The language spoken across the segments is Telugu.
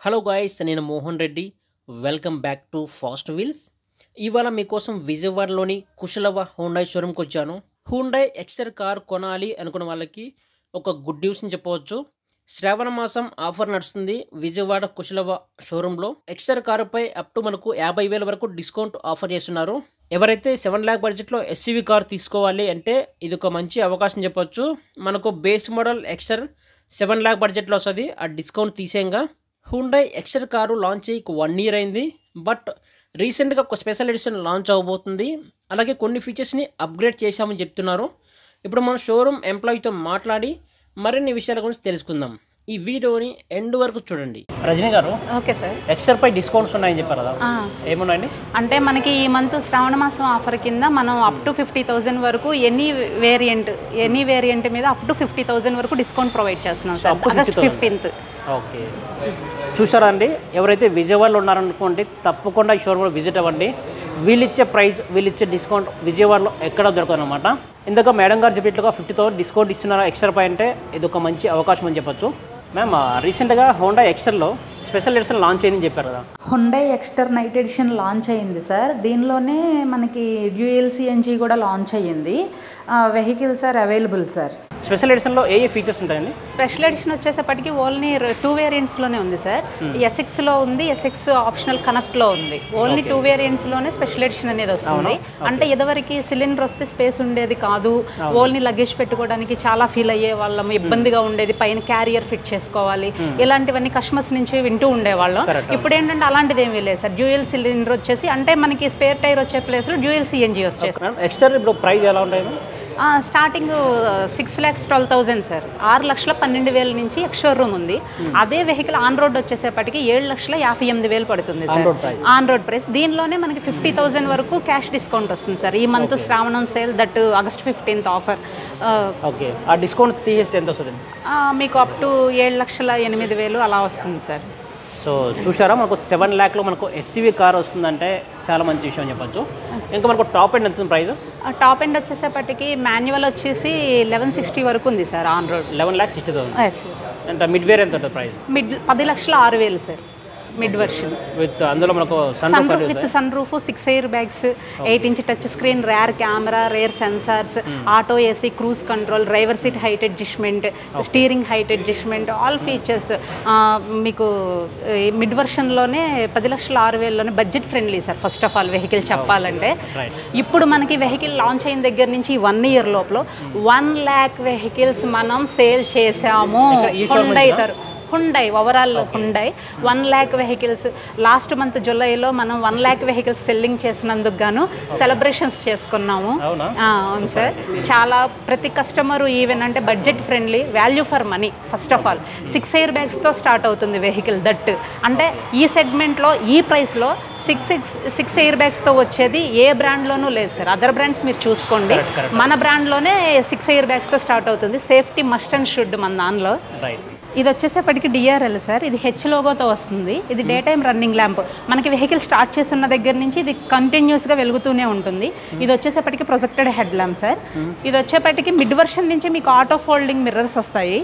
హలో గాయ్స్, నేను Mohan Reddy. Welcome back to fast wheels. ఇవాళ మీకోసం విజయవాడలోని కుశలవ హుండై షోరూమ్కి వచ్చాను. హుండై ఎక్స్టర్ కార్ కొనాలి అనుకున్న వాళ్ళకి ఒక గుడ్ న్యూస్ని చెప్పవచ్చు. శ్రావణ మాసం ఆఫర్ నడుస్తుంది విజయవాడ కుశలవ షోరూంలో. ఎక్స్టర్ కారుపై అప్ టు మనకు 50,000 వరకు డిస్కౌంట్ ఆఫర్ చేస్తున్నారు. ఎవరైతే 7 lakh బడ్జెట్లో ఎస్యూవీ కార్ తీసుకోవాలి అంటే ఇది ఒక మంచి అవకాశం చెప్పొచ్చు. మనకు బేస్ మోడల్ ఎక్స్టర్ 7 lakh బడ్జెట్లో వస్తుంది. ఆ డిస్కౌంట్ తీసేయంగా హుండై ఎక్స్టర్ కారు లాంచ్ అయ్యి 1 year అయింది. బట్ రీసెంట్గా ఒక స్పెషల్ ఎడిషన్ లాంచ్ అవబోతుంది. అలాగే కొన్ని ఫీచర్స్ని అప్గ్రేడ్ చేశామని చెప్తున్నారు. ఇప్పుడు మన షోరూమ్ ఎంప్లాయీతో మాట్లాడి మరిన్ని విషయాల గురించి తెలుసుకుందాం. ఈ వీడియోని ఎండ్ వరకు చూడండి. రజనీ గారు, ఓకే సార్, ఎక్స్టర్పై డిస్కౌంట్స్ ఉన్నాయని చెప్పారు కదా, ఏమున్నాయండి? అంటే మనకి ఈ మంత్ శ్రావణ మాసం ఆఫర్ కింద మనం అప్ టు 50,000 వరకు ఎనీ వేరియంట్ మీద అప్ టు 50,000 వరకు డిస్కౌంట్ ప్రొవైడ్ చేస్తున్నాం సార్. August 15th. ఓకే, చూసారా అండి? ఎవరైతే విజయవాడలో ఉన్నారనుకోండి తప్పకుండా ఈ షోరూమ్లో విజిట్ అవ్వండి. వీళ్ళిచ్చే ప్రైస్, వీళ్ళిచ్చే డిస్కౌంట్ విజయవాడలో ఎక్కడ దొరకదు అనమాట. ఇందాక మేడం గారు చెప్పినట్లుగా 50,000 డిస్కౌంట్ ఇస్తున్నారు ఎక్స్ట్రా పై అంటే ఇది ఒక మంచి అవకాశం అని చెప్పొచ్చు. మ్యామ్, రీసెంట్గా హోండా ఎక్స్టర్లో స్పెషల్ ఎడిషన్ లాంచ్ అయిందని చెప్పారు కదా. Hyundai Exter night edition launch అయ్యింది సార్. దీనిలోనే మనకి డ్యూయల్ సిఎన్జీ కూడా లాంచ్ అయ్యింది. Vehicles are available sir. Special ఎడిషన్లో ఏ ఫీచర్స్ ఉంటాయండి? స్పెషల్ ఎడిషన్ వచ్చేసప్పటికి ఓన్లీ 2 వేరియంట్స్లోనే ఉంది సార్. ఎస్ఎక్స్లో ఉంది, ఎస్ఎక్స్ ఆప్షనల్ కనెక్ట్లో ఉంది. ఓన్లీ 2 వేరియంట్స్లోనే స్పెషల్ ఎడిషన్ అనేది వస్తుంది. అంటే ఇదివరకు సిలిండర్ వస్తే స్పేస్ ఉండేది కాదు, ఓన్లీ లగేజ్ పెట్టుకోవడానికి చాలా ఫీల్ అయ్యే వాళ్ళం, ఇబ్బందిగా ఉండేది, పైన క్యారియర్ ఫిట్ చేసుకోవాలి, ఇలాంటివన్నీ కస్టమర్స్ నుంచి వింటూ ఉండేవాళ్ళం. ఇప్పుడు ఏంటంటే అలాంటిది ఏమీ లేదు సార్. డ్యూయల్ సిలిండర్ వచ్చేసి అంటే మనకి స్పేర్ టైర్ వచ్చే ప్లేస్లో డ్యూయల్ సిఎన్జీ వచ్చేసి. ఎక్స్టర్ ఇప్పుడు ప్రైస్ ఎలా ఉంటాయి? Starting 6,12,000 sir. 6,12,000 నుంచి ఎక్స్షోర్ రూమ్ ఉంది. అదే వెహికల్ ఆన్ రోడ్ వచ్చేసేపటికి 7,58,000 పడుతుంది సార్ ఆన్ రోడ్ ప్రైస్. దీనిలోనే మనకి 50,000 వరకు క్యాష్ డిస్కౌంట్ వస్తుంది సార్. ఈ మంత్ శ్రావణం sale, that August 15th offer. Okay, ఆ డిస్కౌంట్ తీసేస్తే ఎంత వస్తుంది? మీకు అప్ టు 7,08,000 అలా వస్తుంది సార్. సో చూసారా, మనకు 7 lakhలో మనకు ఎస్యూవీ కార్ వస్తుందంటే చాలా మంచి విషయం అని చెప్పొచ్చు. ఇంకా మనకు టాప్ ఎండ్ ఎంత ప్రైస్? టాప్ ఎండ్ వచ్చేసేపటికి మాన్యువల్ వచ్చేసి 1160 వరకు ఉంది సార్ ఆన్ రోడ్. 11,60,000. ఎస్. ఎంత మిడ్ వేర్ ఎంత ఉంటుంది price? 10,06,000 sir mid version. With అందులో మనకు with sunroof, 6 air bags, 8-inch touch screen, rear camera, rear sensors, auto AC, cruise control, driver seat height adjustment, steering height adjustment, all features మీకు మిడ్ వర్షన్లోనే 10,06,000లోనే budget friendly sir. First of all vehicle చెప్పాలంటే ఇప్పుడు మనకి వెహికల్ లాంచ్ అయిన దగ్గర నుంచి 1 year లోపల 1 lakh వెహికల్స్ మనం సేల్ చేసాము. Hyundai overall Hyundai 1 lakh vehicles. Last month జూలైలో మనం 1 lakh వెహికల్స్ సెల్లింగ్ చేసినందుకు గాను సెలబ్రేషన్స్ చేసుకున్నాము. అవును సార్. చాలా ప్రతి కస్టమరు ఈవెన్ అంటే budget friendly, value for money. First of all 6 air బ్యాగ్స్తో స్టార్ట్ అవుతుంది వెహికల్. దట్ అంటే ఈ సెగ్మెంట్లో ఈ ప్రైస్లో 6 ఎయిర్ బ్యాగ్స్తో వచ్చేది ఏ బ్రాండ్లోనూ లేదు సార్. అదర్ బ్రాండ్స్ మీరు చూసుకోండి, మన బ్రాండ్లోనే 6 ఎయిర్ బ్యాగ్స్తో స్టార్ట్ అవుతుంది. సేఫ్టీ మస్ట్ అండ్ షుడ్ మన దానిలో. ఇది వచ్చేసేపటికి డిఆర్ఎల్ సార్. ఇది హెచ్ లోగోతో వస్తుంది. ఇది డే టైమ్ రన్నింగ్ ల్యాంప్. మనకి వెహికల్ స్టార్ట్ చేస్తున్న దగ్గర నుంచి ఇది కంటిన్యూస్గా వెలుగుతూనే ఉంటుంది. ఇది వచ్చేసేపటికి ప్రొజెక్టెడ్ హెడ్ ల్యాంప్ సార్. ఇది వచ్చేపటికి మిడ్ వర్షన్ నుంచి మీకు ఆటో ఫోల్డింగ్ మిర్రర్స్ వస్తాయి.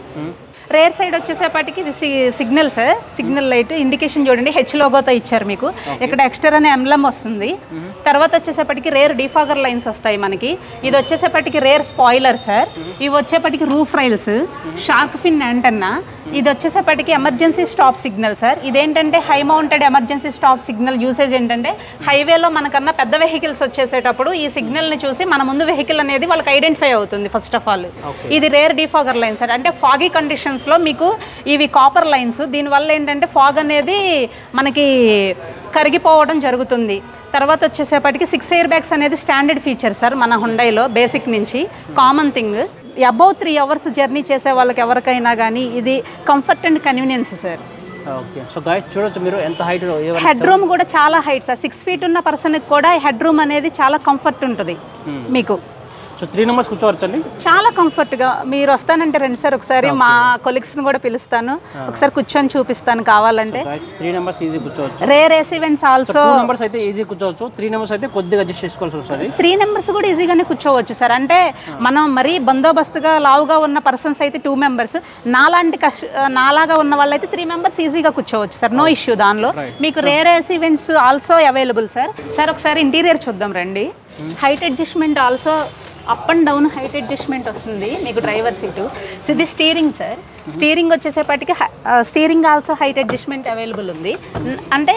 రేర్ సైడ్ వచ్చేసేపటికి ఇది signal sir. Signal light indication చూడండి, హెచ్ లోగోతో ఇచ్చారు మీకు. ఇక్కడ ఎక్స్టర్ అనే ఎంబ్లమ్ వస్తుంది. తర్వాత వచ్చేసేపటికి రేర్ డిఫాగర్ లైన్స్ వస్తాయి మనకి. ఇది వచ్చేసేపటికి రేర్ స్పాయిలర్ సార్. ఇవి వచ్చేపటికి రూఫ్ రైల్స్, షార్క్ ఫిన్ యాంటన్నా. ఇది వచ్చేసేపటికి ఎమర్జెన్సీ స్టాప్ సిగ్నల్ సార్. ఇదేంటంటే high mounted emergency stop signal. Usage ఏంటంటే హైవేలో మనకన్నా పెద్ద వెహికల్స్ వచ్చేసేటప్పుడు ఈ సిగ్నల్ని చూసి మన ముందు వెహికల్ అనేది వాళ్ళకి ఐడెంటిఫై అవుతుంది ఫస్ట్ ఆఫ్ ఆల్. ఇది రేర్ డిఫాగర్ లైన్ సార్. అంటే ఫాగీ కండిషన్స్లో మీకు ఇవి కాపర్ లైన్స్. దీనివల్ల ఏంటంటే ఫాగ్ అనేది మనకి కరిగిపోవడం జరుగుతుంది. తర్వాత వచ్చేసేపటికి 6 ఎయిర్ బ్యాగ్స్ అనేది స్టాండర్డ్ ఫీచర్ సార్ మన హుండైలో. బేసిక్ నుంచి common thing. Above 3 hours journey చేసే వాళ్ళకి ఎవరికైనా కానీ ఇది comfort and convenience sir. Okay, so guys చూడొచ్చు మీరు ఎంత హైట్. హెడ్ రూమ్ కూడా చాలా హైట్ సార్. 6 feet ఉన్న పర్సన్కి కూడా హెడ్ రూమ్ అనేది చాలా కంఫర్ట్ ఉంటుంది మీకు. సో 3 మెంబర్స్ కూర్చోవచ్చండి. చాలా కంఫర్ట్గా. మీరు వస్తానంటే రండి సార్, ఒకసారి మా కొలీగ్స్ని కూడా పిలుస్తాను, ఒకసారి కూర్చొని చూపిస్తాను కావాలంటే. 3 మెంబర్స్ ఈజీ కూర్చోవచ్చు. Rare AC vents also 2 members అయితే ఈజీ కూర్చోవచ్చు, 3 మెంబర్స్ అయితే కొద్దిగా అడ్జస్ట్ చేసుకోవాల్సి వస్తుంది. 3 మెంబర్స్ కూడా ఈజీగానే కూర్చోవచ్చు సార్. అంటే మనం మరీ బందోబస్తుగా లావుగా ఉన్న పర్సన్స్ అయితే 2 మెంబర్స్, నాలాగా ఉన్న వాళ్ళైతే 3 మెంబర్స్ ఈజీగా కూర్చోవచ్చు సార్, నో ఇష్యూ దానిలో. మీకు rear AC vents also available sir. Sir ఒకసారి ఇంటీరియర్ చూద్దాం రండి. Height adjustment also, up and down height adjustment వస్తుంది మీకు డ్రైవర్ సీటు. సో ఇది స్టీరింగ్ సార్. స్టీరింగ్ వచ్చేసేపటికి steering also height adjustment available ఉంది. అంటే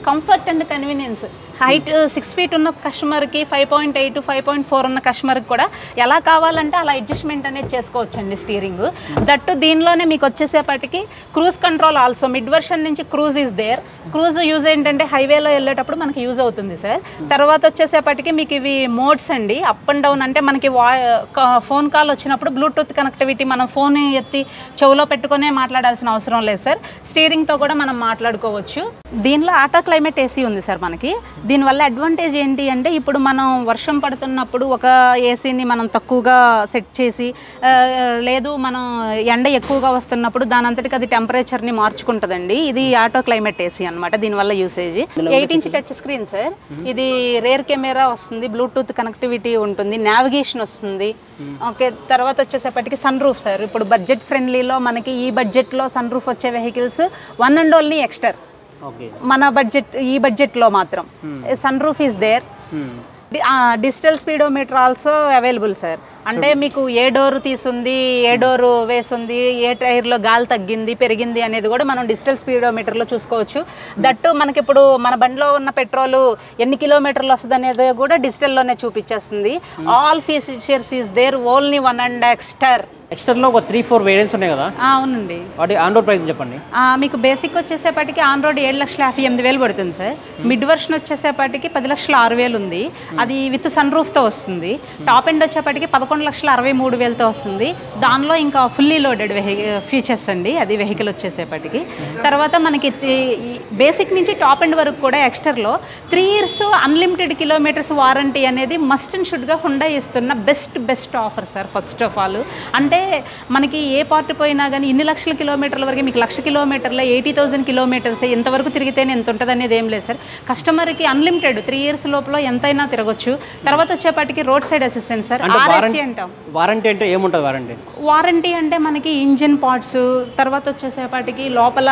comfort and convenience. Height 6 feet ఉన్న కస్టమర్కి 5.8 5.4 ఉన్న కస్టమర్కి కూడా ఎలా కావాలంటే అలా అడ్జస్ట్మెంట్ అనేది చేసుకోవచ్చండి స్టీరింగ్. దట్టు దీనిలోనే మీకు వచ్చేసేపటికి cruise control also, mid version నుంచి cruise is there. Cruise use ఏంటంటే హైవేలో వెళ్ళేటప్పుడు మనకి యూజ్ అవుతుంది సార్. తర్వాత వచ్చేసేపటికి మీకు ఇవి మోడ్స్ అండి, అప్ అండ్ డౌన్. అంటే మనకి ఫోన్ కాల్ వచ్చినప్పుడు బ్లూటూత్ కనెక్టివిటీ, మనం ఫోన్ ఎత్తి చెవులో పెట్టుకునే మాట్లాడాల్సిన అవసరం లేదు సార్. స్టీరింగ్తో కూడా మనం మాట్లాడుకోవచ్చు. దీనిలో ఆటో క్లైమేట్ ఏసీ ఉంది సార్ మనకి. దీనివల్ల అడ్వాంటేజ్ ఏంటి అంటే ఇప్పుడు మనం వర్షం పడుతున్నప్పుడు ఒక ఏసీని మనం తక్కువగా సెట్ చేసి, లేదు మనం ఎండ ఎక్కువగా వస్తున్నప్పుడు దాని అంతటికి అది టెంపరేచర్ని మార్చుకుంటుందండి. ఇది ఆటో క్లైమేట్ ఏసీ అనమాట. దీనివల్ల usage 8 inch touch screen sir. ఇది రేర్ కెమెరా వస్తుంది, బ్లూటూత్ కనెక్టివిటీ ఉంటుంది, నావిగేషన్ వస్తుంది. ఓకే, తర్వాత వచ్చేసేపటికి సన్ రూఫ్ సార్. ఇప్పుడు బడ్జెట్ ఫ్రెండ్లీలో మనకి ఈ బడ్జెట్లో సన్ రూఫ్ వచ్చే vehicles one and only Exter. మన ఈ బడ్జెట్లో మాత్రం sunroof is there. Digital speedometer also available sir. అంటే మీకు ఏ డోర్ తీసుంది, ఏ డోర్ వేసింది, ఏ టైర్లో గాలి తగ్గింది పెరిగింది అనేది కూడా మనం డిజిటల్ స్పీడోమీటర్లో చూసుకోవచ్చు. దట్టు మనకి ఇప్పుడు మన బండిలో ఉన్న పెట్రోల్ ఎన్ని కిలోమీటర్లు వస్తుంది అనేది కూడా డిజిటల్లోనే చూపించేస్తుంది. All features is there, only 1.5 Exter. ఎక్స్టర్లో ఒక 3-4 వేరియంట్స్ ఉన్నాయి కదా. అవునండి. వాటి ఆన్ రోడ్ ప్రైస్ చెప్పండి. మీకు బేసిక్ వచ్చేసేపటికి ఆన్ రోడ్ 7,58,000 పడుతుంది సార్. మిడ్ వర్షన్ వచ్చేసేపటికి 10,06,000 ఉంది, అది విత్ సన్ రూఫ్తో వస్తుంది. టాప్ ఎండ్ వచ్చేపటికి 11,63,000తో వస్తుంది. దానిలో ఇంకా ఫుల్లీ లోడెడ్ ఫీచర్స్ అండి అది వెహికల్ వచ్చేసేపటికి. తర్వాత మనకి బేసిక్ నుంచి టాప్ ఎండ్ వరకు కూడా ఎక్స్టర్లో 3 years అన్లిమిటెడ్ కిలోమీటర్స్ వారంటీ అనేది మస్ట్ అండ్ షుడ్గా హుండా ఇస్తున్న best offer sir. First of all అంటే మనకి ఏ పార్ట్ పోయినా కానీ ఇన్ని లక్షల కిలోమీటర్ల వరకు, మీకు 1,00,000 కిలోమీటర్ల 80,000 కిలోమీటర్స్ ఎంతవరకు తిరిగితేనే ఎంత ఉంటుంది అనేది ఏం లేదు సార్. కస్టమర్కి అన్లిమిటెడ్ 3 years లోపల ఎంతైనా తిరగొచ్చు. తర్వాత వచ్చేపాటికి road side assistant sir, RSC అంటాం. వారంటీ అంటే ఏముంటుంది? వారంటీ అంటే మనకి ఇంజిన్ పార్ట్స్, తర్వాత వచ్చేసేపాటికి లోపల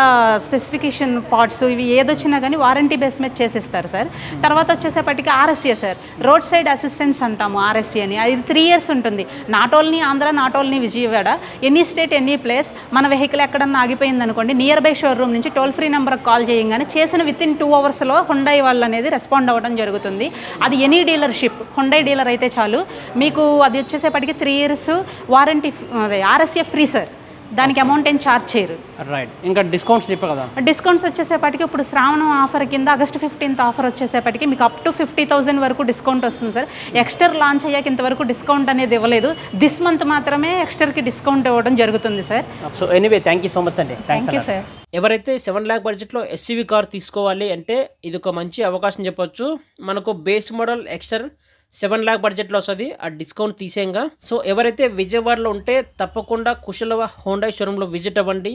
స్పెసిఫికేషన్ పార్ట్స్, ఇవి ఏదొచ్చినా కానీ వారంటీ బేస్ మీద చేసిస్తారు సార్. తర్వాత వచ్చేసేపాటికి RSC sir, road side assistants అంటాము ఆర్ఎస్సీ అని. అది 3 years ఉంటుంది. Not only Andhra, not only Vijayawada, any state any place. మన వెహికల్ ఎక్కడన్నా ఆగిపోయింది అనుకోండి, నియర్ బై షోరూమ్ నుంచి టోల్ ఫ్రీ నెంబర్కి కాల్ చేయగానే చేసిన వితిన్ 2 hours హుండై వాళ్ళు అనేది రెస్పాండ్ అవ్వడం జరుగుతుంది. అది ఎనీ డీలర్షిప్, హుండై డీలర్ అయితే చాలు. మీకు అది వచ్చేసేపటికి 3 years వారంటీ, అదే ఆర్ఎస్ఏ ఫ్రీ సార్. దానికి అమౌంట్ ఏం ఛార్జ్ చేయరు. రైట్. ఇంకా డిస్కౌంట్స్ చెప్పా కదా. డిస్కౌంట్స్ వచ్చేసేపటికి ఇప్పుడు శ్రావణం ఆఫర్ కింద August 15th ఆఫర్ వచ్చేసేపటికి మీకు అప్ టు 50,000 వరకు డిస్కౌంట్ వస్తుంది సార్. ఎక్స్టర్ లాంచ్ అయ్యాక ఇంతవరకు డిస్కౌంట్ అనేది ఇవ్వలేదు. దిస్ మంత్ మాత్రమే ఎక్స్టర్కి డిస్కౌంట్ ఇవ్వడం జరుగుతుంది సార్. So anyway thank you so much అండి. Thank you sir. ఎవరైతే 7 lakh బడ్జెట్లో ఎస్యూవీ కార్ తీసుకోవాలి అంటే ఇది ఒక మంచి అవకాశం చెప్పొచ్చు. మనకు బేస్ మోడల్ ఎక్స్టర్ 7 lakh బడ్జెట్లో వస్తుంది, ఆ డిస్కౌంట్ తీసేయంగా. సో ఎవరైతే విజయవాడలో ఉంటే తప్పకుండా కుశలవ హోండా షోరూంలో విజిట్ అవ్వండి.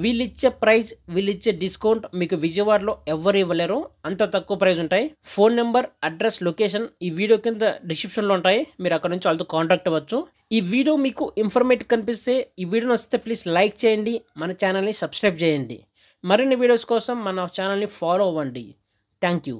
వీళ్ళిచ్చే ప్రైస్, వీళ్ళిచ్చే డిస్కౌంట్ మీకు విజయవాడలో ఎవరు ఇవ్వలేరు, అంత తక్కువ ప్రైస్ ఉంటాయి. ఫోన్ నెంబర్, అడ్రస్, లొకేషన్ ఈ వీడియో కింద డిస్క్రిప్షన్లో ఉంటాయి. మీరు అక్కడ నుంచి వాళ్ళతో కాంటాక్ట్ అవ్వచ్చు. ఈ వీడియో మీకు ఇన్ఫర్మేటివ్ కనిపిస్తే, ఈ వీడియోని వస్తే ప్లీజ్ లైక్ చేయండి, మన ఛానల్ని సబ్స్క్రైబ్ చేయండి. మరిన్ని వీడియోస్ కోసం మన ఛానల్ని ఫాలో అవ్వండి. Thank you.